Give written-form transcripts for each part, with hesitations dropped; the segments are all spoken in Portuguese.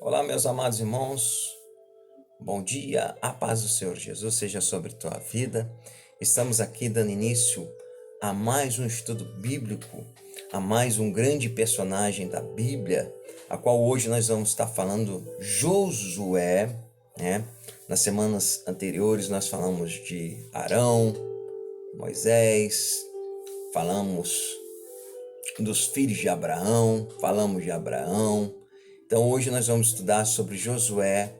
Olá, meus amados irmãos, bom dia, a paz do Senhor Jesus seja sobre tua vida. Estamos aqui dando início a mais um estudo bíblico, a mais um grande personagem da Bíblia, a qual hoje nós vamos estar falando Josué, né? Nas semanas anteriores nós falamos de Arão, Moisés, falamos dos filhos de Abraão, falamos de Abraão. Então hoje nós vamos estudar sobre Josué,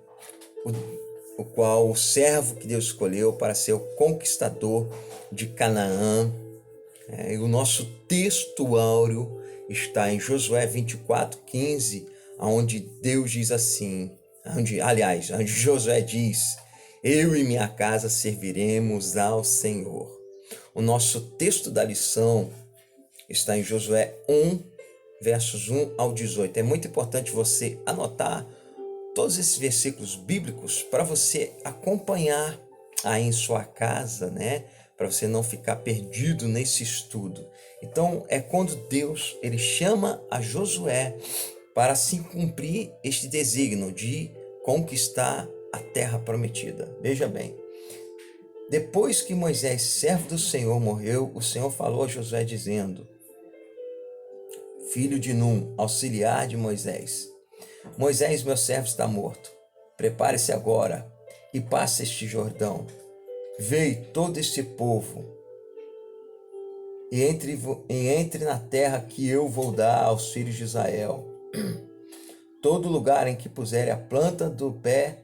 o qual o servo que Deus escolheu para ser o conquistador de Canaã. E o nosso texto áureo está em Josué 24:15, onde Deus diz assim, onde Josué diz: eu e minha casa serviremos ao Senhor. O nosso texto da lição está em Josué 1, versos 1 ao 18. É muito importante você anotar todos esses versículos bíblicos para você acompanhar aí em sua casa, né? Para você não ficar perdido nesse estudo. Então, é quando Deus ele chama a Josué para se cumprir este desígnio de conquistar a terra prometida. Veja bem, depois que Moisés, servo do Senhor, morreu, o Senhor falou a Josué dizendo: filho de Num, auxiliar de Moisés: Moisés, meu servo, está morto. Prepare-se agora e passe este Jordão. Vê todo este povo e entre na terra que eu vou dar aos filhos de Israel. Todo lugar em que puserem a planta do pé,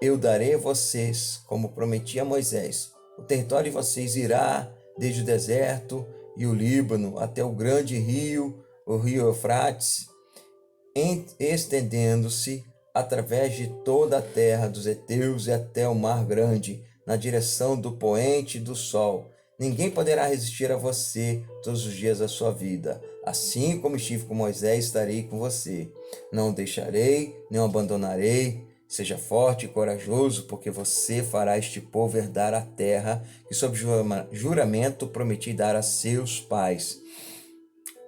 eu darei a vocês, como prometi a Moisés. O território de vocês irá desde o deserto e o Líbano até o grande rio, o rio Eufrates, estendendo-se através de toda a terra dos heteus e até o mar grande, na direção do poente do sol. Ninguém poderá resistir a você todos os dias da sua vida. Assim como estive com Moisés, estarei com você. Não o deixarei, nem o abandonarei. Seja forte e corajoso, porque você fará este povo herdar a terra que sob juramento prometi dar a seus pais.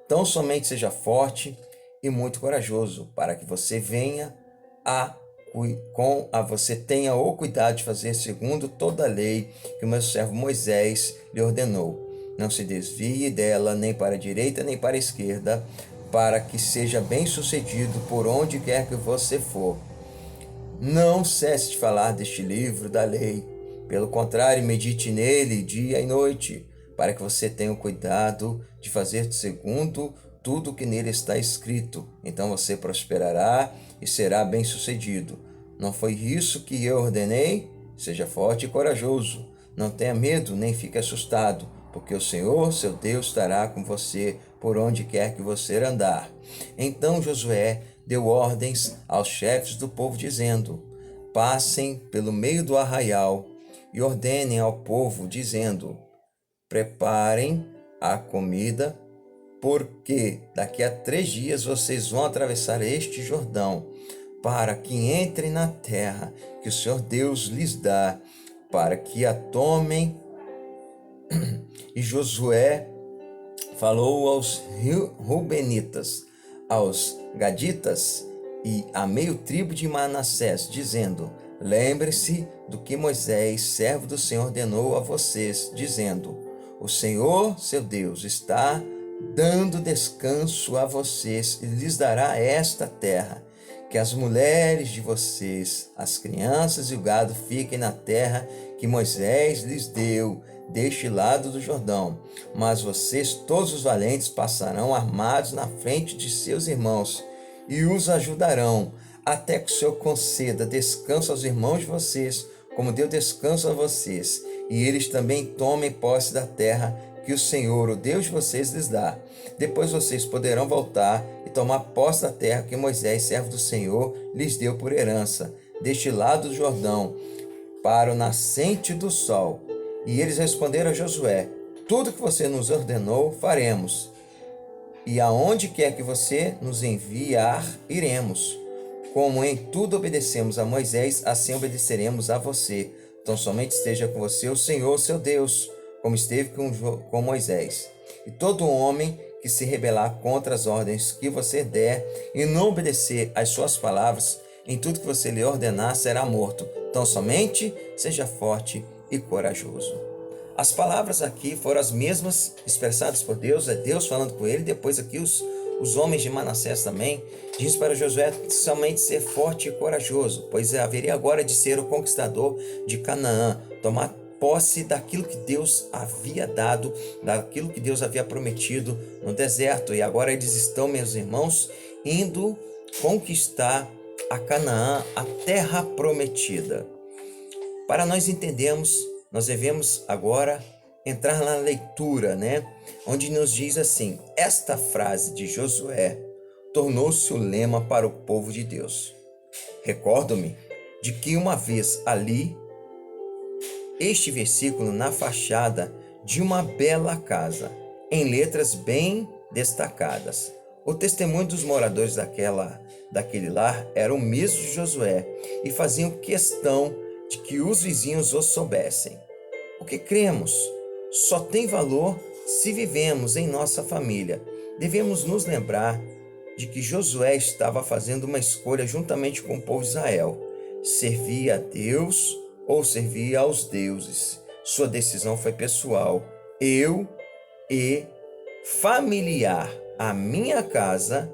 Tão somente seja forte e muito corajoso, para que você você tenha o cuidado de fazer segundo toda a lei que o meu servo Moisés lhe ordenou. Não se desvie dela nem para a direita nem para a esquerda, para que seja bem-sucedido por onde quer que você for. Não cesse de falar deste livro da lei. Pelo contrário, medite nele dia e noite, para que você tenha o cuidado de fazer segundo tudo o que nele está escrito. Então você prosperará e será bem-sucedido. Não foi isso que eu ordenei? Seja forte e corajoso. Não tenha medo nem fique assustado, porque o Senhor, seu Deus, estará com você por onde quer que você andar. Então Josué deu ordens aos chefes do povo, dizendo: passem pelo meio do arraial e ordenem ao povo, dizendo: preparem a comida, porque daqui a 3 dias vocês vão atravessar este Jordão, para que entrem na terra que o Senhor Deus lhes dá, para que a tomem. E Josué falou aos Rubenitas, aos Gaditas e a meio tribo de Manassés, dizendo: lembre-se do que Moisés, servo do Senhor, ordenou a vocês, dizendo: o Senhor, seu Deus, está dando descanso a vocês e lhes dará esta terra. Que as mulheres de vocês, as crianças e o gado fiquem na terra que Moisés lhes deu, deste lado do Jordão. Mas vocês, todos os valentes, passarão armados na frente de seus irmãos e os ajudarão, até que o Senhor conceda descanso aos irmãos de vocês, como deu descanso a vocês, e eles também tomem posse da terra que o Senhor, o Deus de vocês, lhes dá. Depois vocês poderão voltar e tomar posse da terra que Moisés, servo do Senhor, lhes deu por herança, deste lado do Jordão, para o nascente do sol. E eles responderam a Josué: tudo que você nos ordenou, faremos. E aonde quer que você nos enviar, iremos. Como em tudo obedecemos a Moisés, assim obedeceremos a você. Então somente esteja com você o Senhor, seu Deus, como esteve com Moisés. E todo homem que se rebelar contra as ordens que você der e não obedecer às suas palavras, em tudo que você lhe ordenar será morto. Então somente seja forte e corajoso. As palavras aqui foram as mesmas expressadas por Deus, é Deus falando com ele. Depois aqui os homens de Manassés também diz para Josué somente ser forte e corajoso, pois haveria agora de ser o conquistador de Canaã, tomar posse daquilo que Deus havia dado, daquilo que Deus havia prometido no deserto. E agora eles estão, meus irmãos, indo conquistar a Canaã, a terra prometida. Para nós entendermos, nós devemos agora entrar na leitura, onde nos diz assim: esta frase de Josué tornou-se o lema para o povo de Deus. Recordo-me de que uma vez ali, este versículo na fachada de uma bela casa, em letras bem destacadas. O testemunho dos moradores daquele lar era o mesmo de Josué e faziam questão de que os vizinhos o soubessem. O que cremos só tem valor se vivemos em nossa família. Devemos nos lembrar de que Josué estava fazendo uma escolha juntamente com o povo de Israel: servir a Deus ou servir aos deuses. Sua decisão foi pessoal: eu e familiar, a minha casa,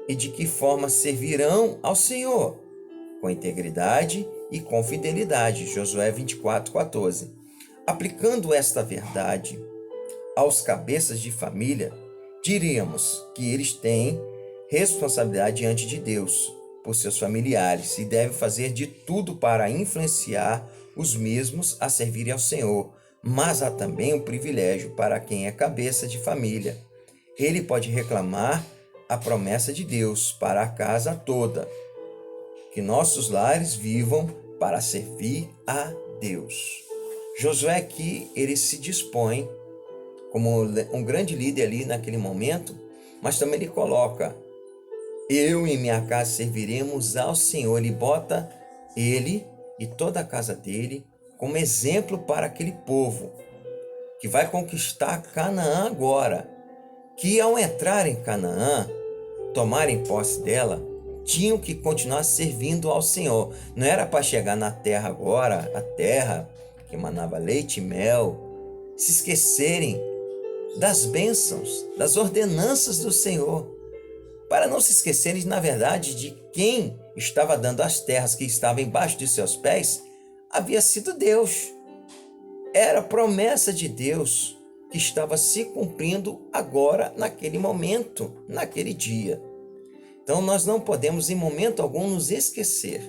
e de que forma servirão ao Senhor, com integridade e com fidelidade. Josué 24:14. Aplicando esta verdade aos cabeças de família, diríamos que eles têm responsabilidade diante de Deus por seus familiares e devem fazer de tudo para influenciar os mesmos a servirem ao Senhor. Mas há também um privilégio para quem é cabeça de família. Ele pode reclamar a promessa de Deus para a casa toda, que nossos lares vivam para servir a Deus. Josué aqui, ele se dispõe como um grande líder ali naquele momento, mas também ele coloca: eu e minha casa serviremos ao Senhor. Ele bota ele e toda a casa dele como exemplo para aquele povo que vai conquistar Canaã agora, que ao entrar em Canaã, tomarem posse dela, tinham que continuar servindo ao Senhor. Não era para chegar na terra agora, a terra que manava leite e mel, se esquecerem das bênçãos, das ordenanças do Senhor, para não se esquecerem, na verdade, de quem estava dando as terras que estavam embaixo de seus pés, havia sido Deus. Era a promessa de Deus que estava se cumprindo agora, naquele momento, naquele dia. Então nós não podemos em momento algum nos esquecer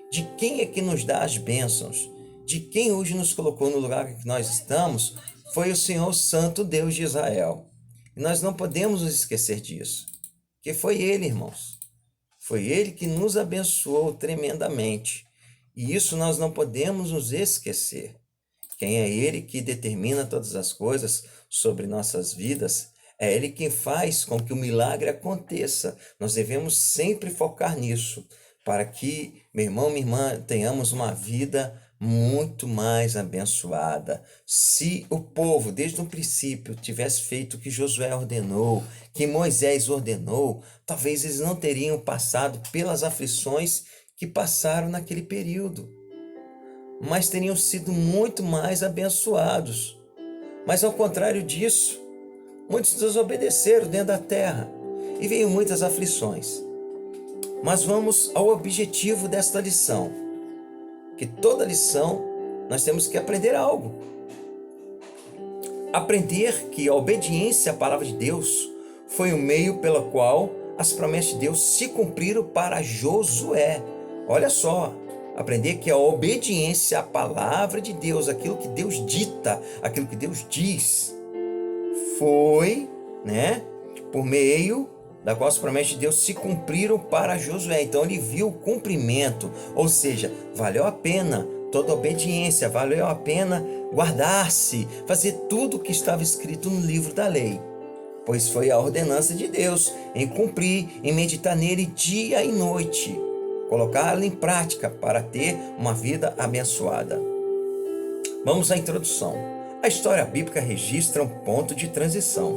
de quem é que nos dá as bênçãos, de quem hoje nos colocou no lugar que nós estamos. Foi o Senhor Santo Deus de Israel. E nós não podemos nos esquecer disso, que foi Ele, irmãos. Foi Ele que nos abençoou tremendamente. E isso nós não podemos nos esquecer. Quem é Ele que determina todas as coisas sobre nossas vidas, é Ele quem faz com que o milagre aconteça. Nós devemos sempre focar nisso, para que, meu irmão, minha irmã, tenhamos uma vida muito mais abençoada. Se o povo, desde o princípio, tivesse feito o que Josué ordenou, que Moisés ordenou, talvez eles não teriam passado pelas aflições que passaram naquele período, mas teriam sido muito mais abençoados. Mas ao contrário disso, muitos desobedeceram dentro da terra e veio muitas aflições. Mas vamos ao objetivo desta lição, que toda lição nós temos que aprender algo. Aprender que a obediência à palavra de Deus foi o meio pelo qual as promessas de Deus se cumpriram para Josué. Olha só, aprender que a obediência à palavra de Deus, aquilo que Deus dita, aquilo que Deus diz, foi, por meio da qual as promessas de Deus se cumpriram para Josué. Então ele viu o cumprimento, ou seja, valeu a pena toda obediência, valeu a pena guardar-se, fazer tudo o que estava escrito no livro da lei, pois foi a ordenança de Deus em cumprir, em meditar nele dia e noite, colocá-lo em prática para ter uma vida abençoada. Vamos à introdução. A história bíblica registra um ponto de transição,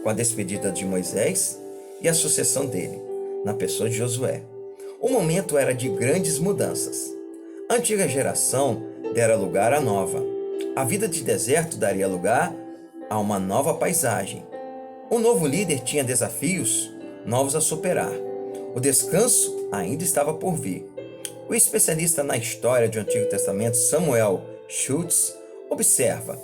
com a despedida de Moisés e a sucessão dele, na pessoa de Josué. O momento era de grandes mudanças. A antiga geração dera lugar à nova. A vida de deserto daria lugar a uma nova paisagem. O novo líder tinha desafios novos a superar. O descanso ainda estava por vir. O especialista na história do Antigo Testamento, Samuel Schultz, observa: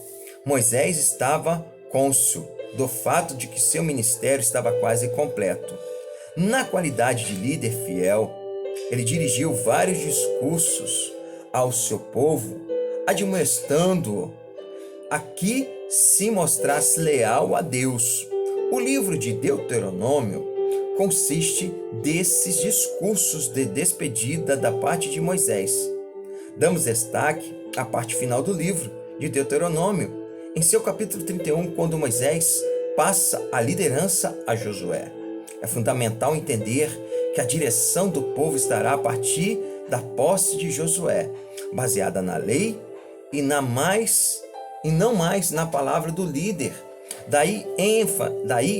Moisés estava cônscio do fato de que seu ministério estava quase completo. Na qualidade de líder fiel, ele dirigiu vários discursos ao seu povo, admoestando-o a que se mostrasse leal a Deus. O livro de Deuteronômio consiste desses discursos de despedida da parte de Moisés. Damos destaque à parte final do livro de Deuteronômio, em seu capítulo 31, quando Moisés passa a liderança a Josué. É fundamental entender que a direção do povo estará a partir da posse de Josué, baseada na lei e não mais na palavra do líder. Daí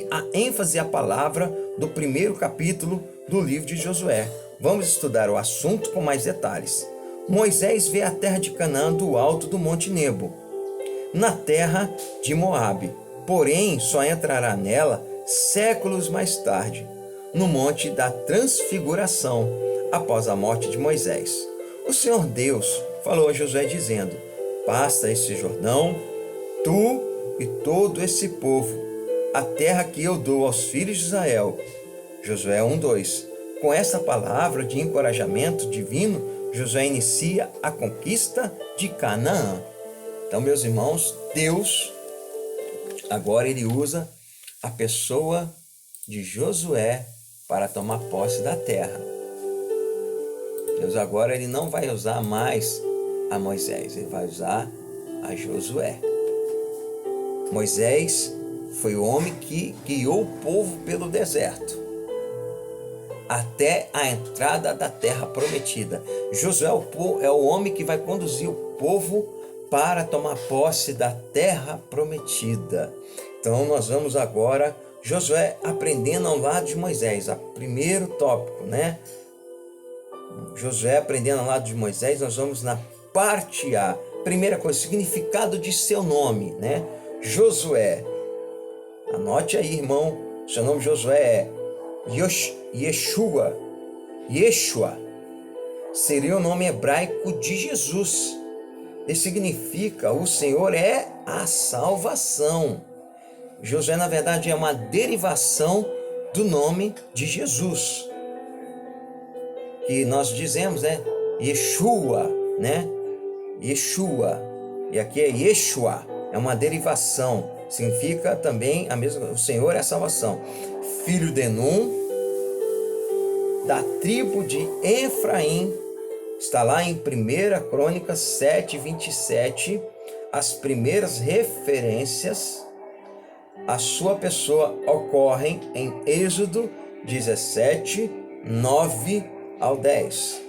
a ênfase à palavra do primeiro capítulo do livro de Josué. Vamos estudar o assunto com mais detalhes. Moisés vê a terra de Canaã do alto do Monte Nebo, na terra de Moabe, porém só entrará nela séculos mais tarde, no Monte da Transfiguração, após a morte de Moisés. O Senhor Deus falou a Josué dizendo: passa esse Jordão, tu e todo esse povo, a terra que eu dou aos filhos de Israel. Josué 1:2. Com essa palavra de encorajamento divino, Josué inicia a conquista de Canaã. Então, meus irmãos, Deus agora ele usa a pessoa de Josué para tomar posse da terra. Deus agora ele não vai usar mais a Moisés, ele vai usar a Josué. Moisés foi o homem que guiou o povo pelo deserto até a entrada da terra prometida. Josué é o homem que vai conduzir o povo para tomar posse da terra prometida. Então nós vamos agora, Josué aprendendo ao lado de Moisés, o primeiro tópico, né? Josué aprendendo ao lado de Moisés, nós vamos na parte A. Primeira coisa, significado de seu nome, né? Josué. Anote aí, irmão, seu nome Josué é Yeshua. Seria o nome hebraico de Jesus. Ele significa o Senhor é a salvação. Josué, na verdade, é uma derivação do nome de Jesus, que nós dizemos, né? Yeshua, né? Yeshua. E aqui é Yeshua, é uma derivação. Significa também a mesma, o Senhor é a salvação. Filho de Num, da tribo de Efraim, está lá em 1 Crônicas 7:27, as primeiras referências à sua pessoa ocorrem em Êxodo 17, 9 ao 10.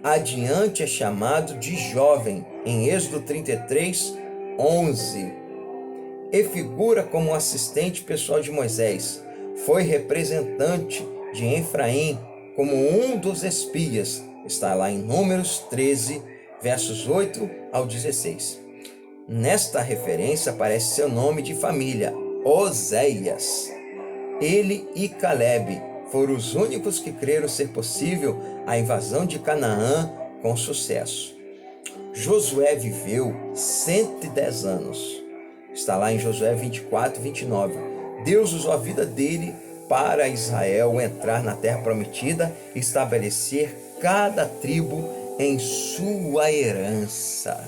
Adiante é chamado de jovem, em Êxodo 33, 11. E figura como assistente pessoal de Moisés. Foi representante de Efraim como um dos espias. Está lá em Números 13, versos 8 ao 16. Nesta referência aparece seu nome de família, Oséias. Ele e Calebe foram os únicos que creram ser possível a invasão de Canaã com sucesso. Josué viveu 110 anos. Está lá em Josué 24, 29. Deus usou a vida dele para Israel entrar na terra prometida e estabelecer cada tribo em sua herança.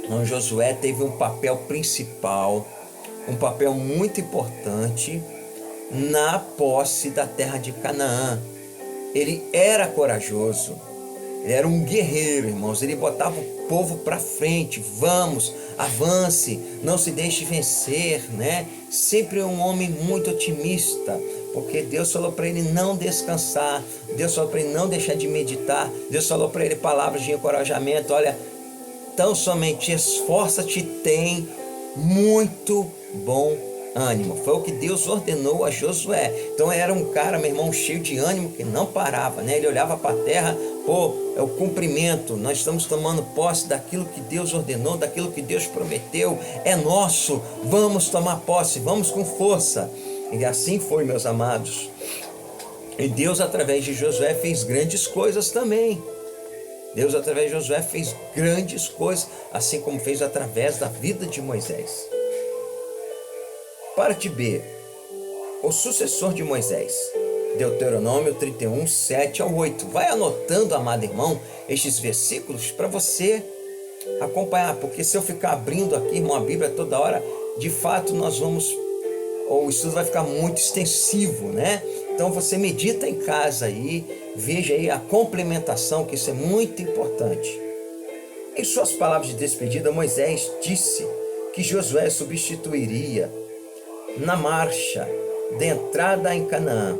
Então, Josué teve um papel principal, um papel muito importante na posse da terra de Canaã. Ele era corajoso, ele era um guerreiro, irmãos. Ele botava o povo para frente. Vamos, avance, não se deixe vencer, né? Sempre um homem muito otimista, porque Deus falou para ele não descansar, Deus falou para ele não deixar de meditar, Deus falou para ele palavras de encorajamento. Olha, tão somente esforça-te, tem muito bom ânimo. Foi o que Deus ordenou a Josué. Então era um cara, meu irmão, cheio de ânimo, que não parava, né? Ele olhava para a terra, é o cumprimento. Nós estamos tomando posse daquilo que Deus ordenou, daquilo que Deus prometeu. É nosso. Vamos tomar posse, vamos com força. E assim foi, meus amados. E Deus, através de Josué, fez grandes coisas também. Deus, através de Josué, fez grandes coisas, assim como fez através da vida de Moisés. Parte B. O sucessor de Moisés. Deuteronômio 31, 7 ao 8. Vai anotando, amado irmão, estes versículos para você acompanhar, porque se eu ficar abrindo aqui, irmão, a Bíblia toda hora, de fato o estudo vai ficar muito extensivo, né? Então você medita em casa aí, veja aí a complementação, que isso é muito importante. Em suas palavras de despedida, Moisés disse que Josué substituiria na marcha de entrada em Canaã,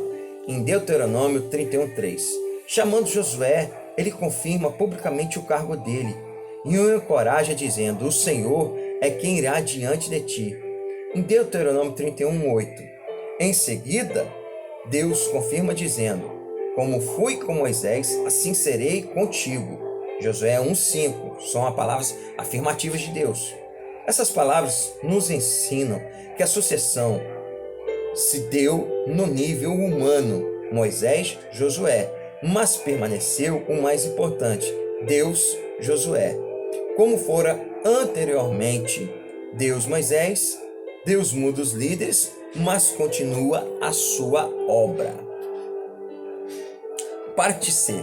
em Deuteronômio 31:3. Chamando Josué, ele confirma publicamente o cargo dele e o encoraja dizendo: o Senhor é quem irá diante de ti, em Deuteronômio 31:8. Em seguida, Deus confirma dizendo: como fui com Moisés, assim serei contigo. Josué 1:5. São as palavras afirmativas de Deus. Essas palavras nos ensinam que a sucessão se deu no nível humano, Moisés, Josué, mas permaneceu o mais importante, Deus, Josué. Como fora anteriormente, Deus, Moisés, Deus muda os líderes, mas continua a sua obra. Parte C.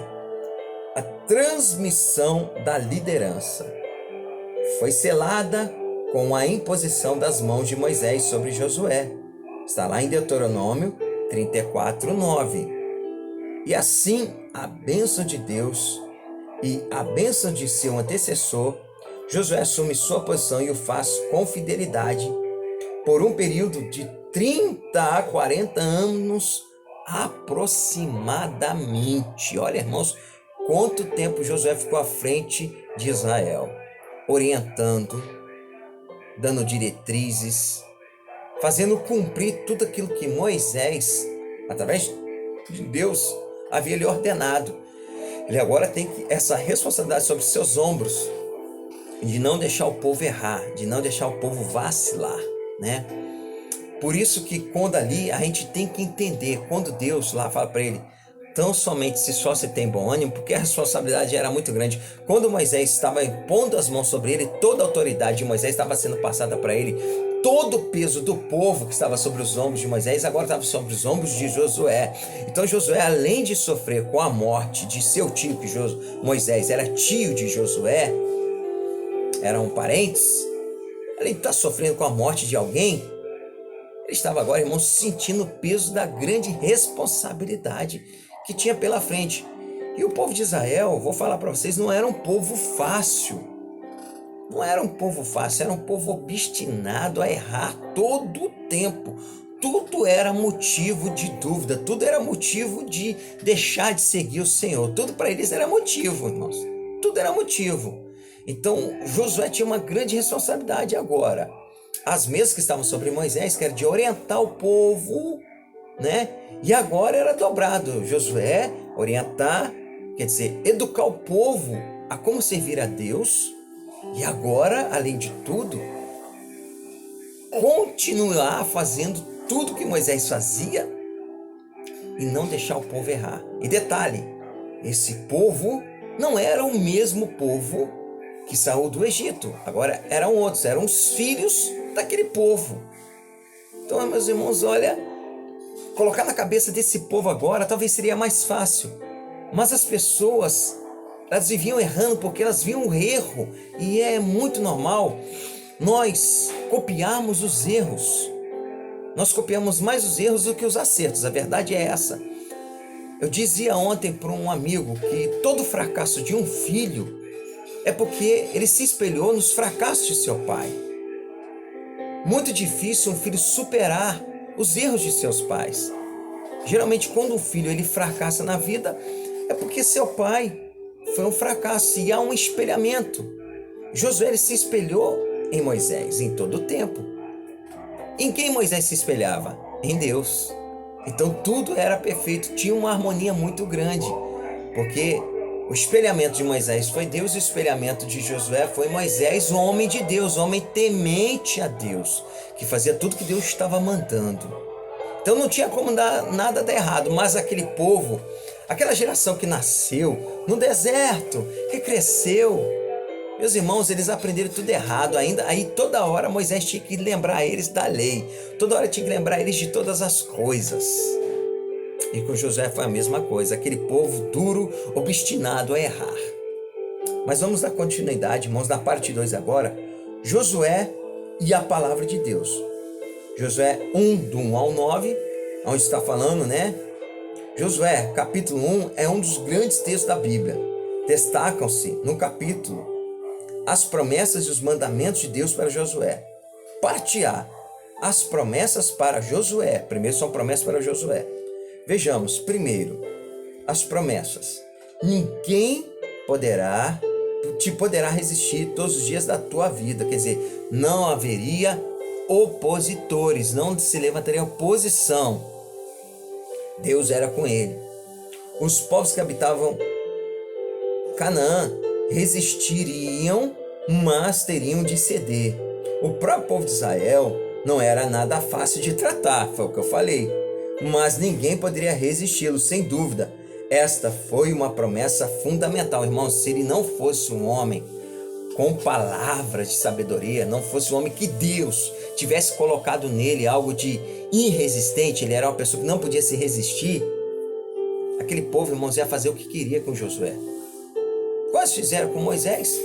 A transmissão da liderança foi selada com a imposição das mãos de Moisés sobre Josué. Está lá em Deuteronômio 34:9. E assim a bênção de Deus e a bênção de seu antecessor, Josué assume sua posição e o faz com fidelidade por um período de 30 a 40 anos aproximadamente. Olha, irmãos, quanto tempo Josué ficou à frente de Israel, orientando, dando diretrizes, fazendo cumprir tudo aquilo que Moisés, através de Deus, havia lhe ordenado. Ele agora tem essa responsabilidade sobre seus ombros, de não deixar o povo errar, de não deixar o povo vacilar, né? Por isso que quando ali a gente tem que entender, quando Deus lá fala para ele, tão somente se só você tem bom ânimo, porque a responsabilidade era muito grande. Quando Moisés estava impondo as mãos sobre ele, toda a autoridade de Moisés estava sendo passada para ele, todo o peso do povo que estava sobre os ombros de Moisés, agora estava sobre os ombros de Josué. Então Josué, além de sofrer com a morte de seu tio, que Moisés era tio de Josué, eram parentes, além de estar sofrendo com a morte de alguém, ele estava agora, irmão, sentindo o peso da grande responsabilidade que tinha pela frente. E o povo de Israel, vou falar para vocês, não era um povo fácil. Não era um povo fácil, era um povo obstinado a errar todo o tempo. Tudo era motivo de dúvida, tudo era motivo de deixar de seguir o Senhor. Tudo para eles era motivo, irmãos. Tudo era motivo. Então, Josué tinha uma grande responsabilidade agora. As mesas que estavam sobre Moisés, que era de orientar o povo, né? E agora era dobrado. Josué orientar, quer dizer, educar o povo a como servir a Deus. E agora, além de tudo, continuar fazendo tudo que Moisés fazia e não deixar o povo errar. E detalhe, esse povo não era o mesmo povo que saiu do Egito. Agora eram outros, eram os filhos daquele povo. Então, meus irmãos, olha, colocar na cabeça desse povo agora talvez seria mais fácil. Mas as pessoas, elas viviam errando porque elas viam o erro. E é muito normal nós copiarmos os erros. Nós copiamos mais os erros do que os acertos. A verdade é essa. Eu dizia ontem para um amigo que todo fracasso de um filho é porque ele se espelhou nos fracassos de seu pai. Muito difícil um filho superar os erros de seus pais. Geralmente, quando um filho ele fracassa na vida, é porque seu pai foi um fracasso e há um espelhamento. Josué ele se espelhou em Moisés em todo o tempo. Em quem Moisés se espelhava? Em Deus. Então tudo era perfeito, tinha uma harmonia muito grande, porque o espelhamento de Moisés foi Deus, o espelhamento de Josué foi Moisés, homem de Deus, homem temente a Deus, que fazia tudo que Deus estava mandando. Então não tinha como nada dar errado, mas aquele povo, aquela geração que nasceu no deserto, que cresceu, meus irmãos, eles aprenderam tudo errado ainda. Aí toda hora Moisés tinha que lembrar eles da lei. Toda hora tinha que lembrar eles de todas as coisas. E com Josué foi a mesma coisa. Aquele povo duro, obstinado a errar. Mas vamos dar continuidade, irmãos, na parte 2 agora. Josué e a palavra de Deus. Josué 1, do 1 ao 9, onde está falando, né? Josué, capítulo 1, é um dos grandes textos da Bíblia. Destacam-se no capítulo as promessas e os mandamentos de Deus para Josué. Parte A, as promessas para Josué. Primeiro são promessas para Josué. Vejamos, primeiro, as promessas. Ninguém te poderá resistir todos os dias da tua vida. Quer dizer, não haveria opositores, não se levantaria oposição. Deus era com ele. Os povos que habitavam Canaã resistiriam, mas teriam de ceder. O próprio povo de Israel não era nada fácil de tratar, foi o que eu falei, mas ninguém poderia resisti-lo, sem dúvida. Esta foi uma promessa fundamental, irmãos. Se ele não fosse um homem com palavras de sabedoria, não fosse um homem que Deus tivesse colocado nele algo de irresistente, ele era uma pessoa que não podia se resistir, aquele povo, irmãos, ia fazer o que queria com Josué. Quase fizeram com Moisés.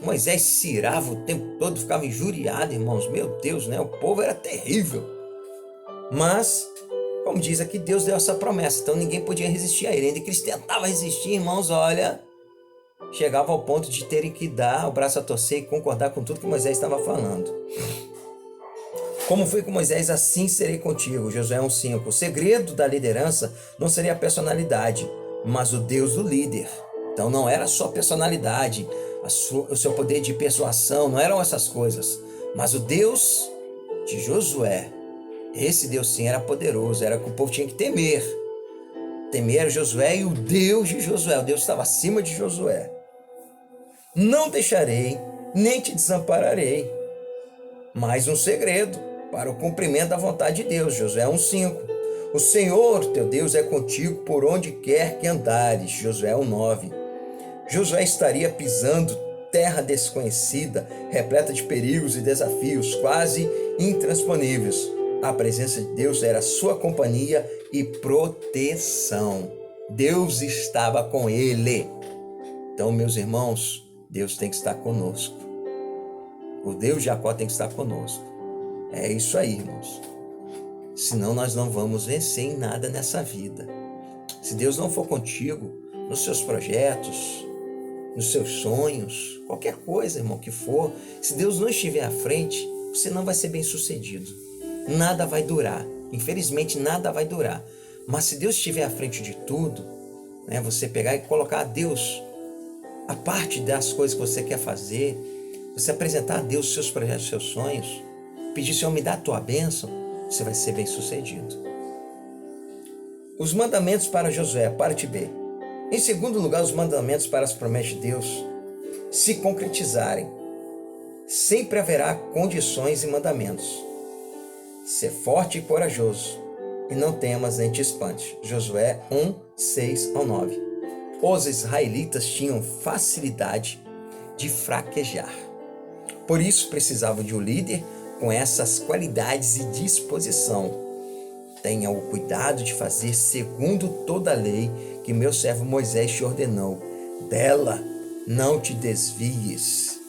Moisés se irava o tempo todo, ficava injuriado, irmãos. Meu Deus, né? O povo era terrível. Mas, como diz aqui, Deus deu essa promessa. Então ninguém podia resistir a ele. Ainda que eles tentavam resistir, irmãos, olha, chegava ao ponto de terem que dar o braço a torcer e concordar com tudo que Moisés estava falando. Como fui com Moisés, assim serei contigo. Josué 1,5. O segredo da liderança não seria a personalidade, mas o Deus do líder. Então não era só personalidade, o seu poder de persuasão, não eram essas coisas. Mas o Deus de Josué, esse Deus sim era poderoso, era que o povo tinha que temer. Temer Josué e o Deus de Josué, o Deus estava acima de Josué. Não deixarei, nem te desampararei. Mais um segredo para o cumprimento da vontade de Deus, Josué 1,5. O Senhor, teu Deus, é contigo por onde quer que andares, Josué 1,9. Josué estaria pisando terra desconhecida, repleta de perigos e desafios quase intransponíveis. A presença de Deus era sua companhia e proteção. Deus estava com ele. Então, meus irmãos, Deus tem que estar conosco. O Deus de Jacó tem que estar conosco. É isso aí, irmãos. Senão nós não vamos vencer em nada nessa vida. Se Deus não for contigo, nos seus projetos, nos seus sonhos, qualquer coisa, irmão, que for, se Deus não estiver à frente, você não vai ser bem sucedido. Nada vai durar. Infelizmente, nada vai durar. Mas se Deus estiver à frente de tudo, né, você pegar e colocar a Deus a parte das coisas que você quer fazer, você apresentar a Deus os seus projetos, os seus sonhos, pedir, Senhor, me dá a tua bênção, você vai ser bem sucedido. Os mandamentos para Josué, parte B. Em segundo lugar, os mandamentos para as promessas de Deus se concretizarem. Sempre haverá condições e mandamentos. Ser forte e corajoso, e não temas nem te espantes. Josué 1, 6 ao 9. Os israelitas tinham facilidade de fraquejar. Por isso precisavam de um líder com essas qualidades e disposição. Tenha o cuidado de fazer segundo toda a lei que meu servo Moisés te ordenou. Dela não te desvies.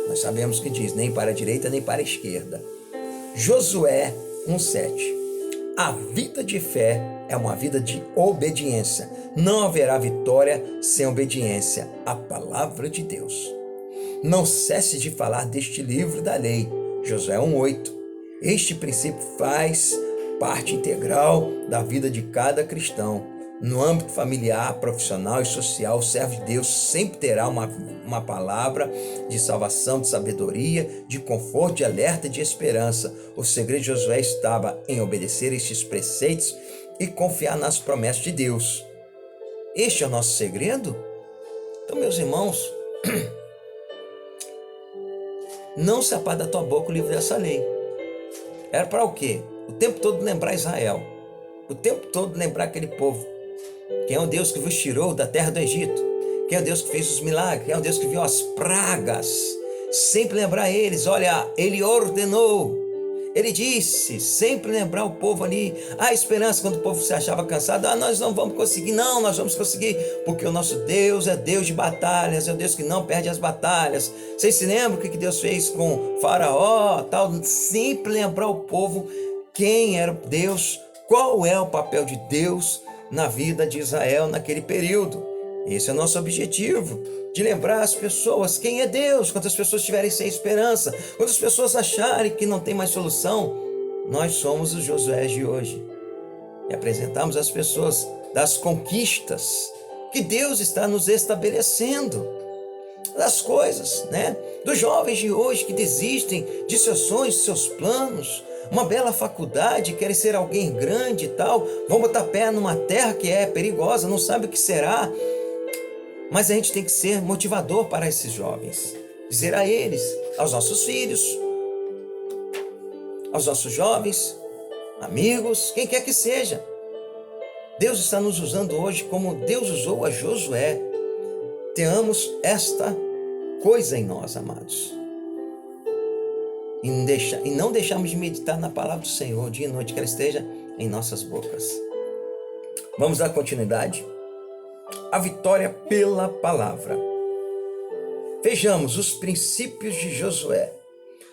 Nós sabemos que diz, nem para a direita nem para a esquerda. Josué 1,7. A vida de fé é uma vida de obediência. Não haverá vitória sem obediência à palavra de Deus. Não cesse de falar deste livro da lei. Josué 1,8. Este princípio faz parte integral da vida de cada cristão. No âmbito familiar, profissional e social, o servo de Deus sempre terá uma palavra de salvação, de sabedoria, de conforto, de alerta, de esperança. O segredo de Josué estava em obedecer estes preceitos e confiar nas promessas de Deus. Este é o nosso segredo? Então, meus irmãos, não se apague da tua boca o livro dessa lei. Era para o quê? O tempo todo lembrar Israel. O tempo todo lembrar aquele povo. Quem é o Deus que vos tirou da terra do Egito? Quem é o Deus que fez os milagres? Quem é o Deus que viu as pragas? Sempre lembrar eles. Olha, ele ordenou. Ele disse, sempre lembrar o povo ali. A esperança quando o povo se achava cansado. Nós não vamos conseguir. Não, nós vamos conseguir. Porque o nosso Deus é Deus de batalhas. É o Deus que não perde as batalhas. Vocês se lembram o que Deus fez com Faraó? Tal? Sempre lembrar o povo quem era Deus. Qual é o papel de Deus na vida de Israel naquele período. Esse é o nosso objetivo, de lembrar as pessoas quem é Deus. Quando as pessoas estiverem sem esperança, quando as pessoas acharem que não tem mais solução, nós somos os Josué de hoje. E apresentamos às pessoas das conquistas que Deus está nos estabelecendo, das coisas, né? Dos jovens de hoje que desistem de seus sonhos, de seus planos, uma bela faculdade, querem ser alguém grande e tal, vão botar pé numa terra que é perigosa, não sabe o que será. Mas a gente tem que ser motivador para esses jovens, dizer a eles, aos nossos filhos, aos nossos jovens, amigos, quem quer que seja. Deus está nos usando hoje como Deus usou a Josué. Tenhamos esta coisa em nós, amados. E não deixamos de meditar na palavra do Senhor dia e noite, que ela esteja em nossas bocas. Vamos dar continuidade. A vitória pela palavra. Vejamos os princípios de Josué.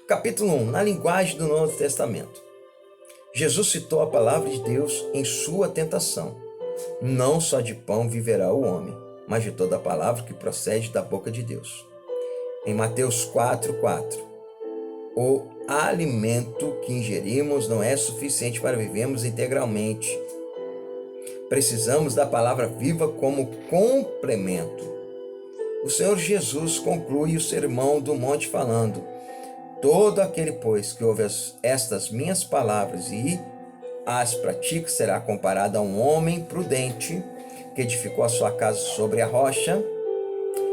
Capítulo 1, na linguagem do Novo Testamento. Jesus citou a palavra de Deus em sua tentação. Não só de pão viverá o homem, mas de toda a palavra que procede da boca de Deus. Em Mateus 4:4. O alimento que ingerimos não é suficiente para vivermos integralmente. Precisamos da palavra viva como complemento. O Senhor Jesus conclui o sermão do monte falando: todo aquele, pois, que ouve estas minhas palavras e as pratica será comparado a um homem prudente que edificou a sua casa sobre a rocha.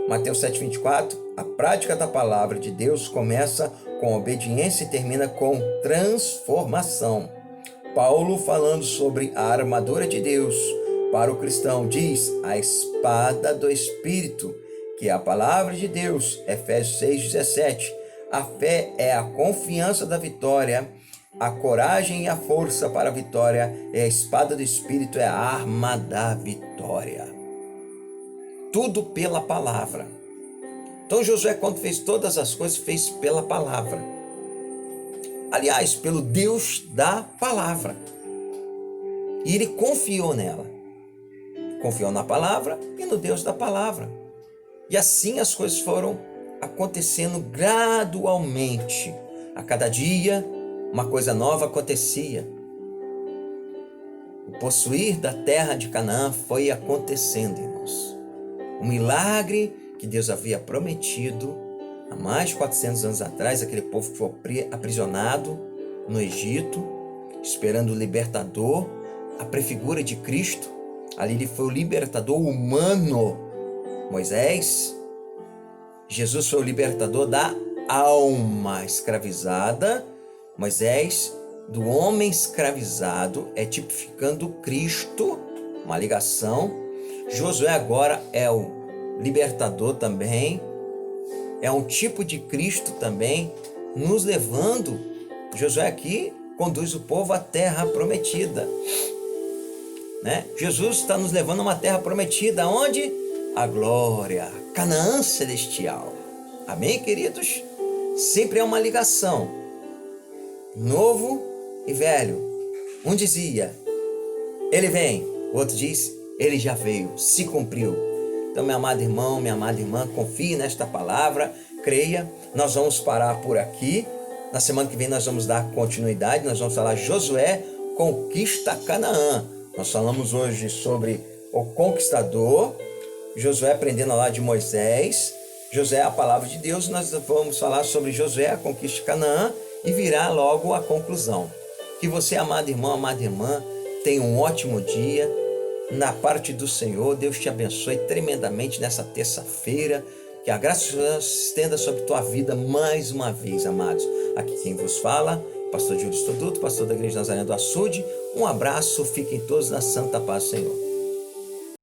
Mateus 7:24. A prática da palavra de Deus começa com obediência e termina com transformação. Paulo, falando sobre a armadura de Deus para o cristão, diz: a espada do Espírito, que é a palavra de Deus. Efésios 6:17. A fé é a confiança da vitória, a coragem e a força para a vitória, e a espada do Espírito é a arma da vitória. Tudo pela palavra. Então Josué, quando fez todas as coisas, fez pela palavra. Aliás, pelo Deus da palavra. E ele confiou nela. Confiou na palavra e no Deus da palavra. E assim as coisas foram acontecendo gradualmente. A cada dia, uma coisa nova acontecia. O possuir da terra de Canaã foi acontecendo, irmãos. O milagre que Deus havia prometido há mais de 400 anos atrás, aquele povo que foi aprisionado no Egito, esperando o libertador, a prefigura de Cristo. Ali ele foi o libertador humano. Moisés, Jesus foi o libertador da alma escravizada. Moisés, do homem escravizado, é tipificando Cristo, uma ligação. Josué agora é o libertador também, é um tipo de Cristo também, nos levando. Josué aqui conduz o povo à terra prometida, né? Jesus está nos levando a uma terra prometida, onde? A glória, Canaã celestial. Amém, queridos? Sempre é uma ligação, novo e velho. Um dizia, ele vem, o outro diz, ele já veio, se cumpriu. Então, meu amado irmão, minha amada irmã, confie nesta palavra, creia. Nós vamos parar por aqui. Na semana que vem nós vamos dar continuidade, nós vamos falar Josué conquista Canaã. Nós falamos hoje sobre o conquistador, Josué aprendendo lá de Moisés, Josué é a palavra de Deus. Nós vamos falar sobre Josué, a conquista de Canaã, e virá logo a conclusão. Que você, amado irmão, amada irmã, tenha um ótimo dia na parte do Senhor. Deus te abençoe tremendamente nessa terça-feira. Que a graça de Deus se estenda sobre tua vida mais uma vez, amados. Aqui quem vos fala, pastor Júlio Estoduto, pastor da Igreja Nazarena do Açude. Um abraço, fiquem todos na santa paz do Senhor.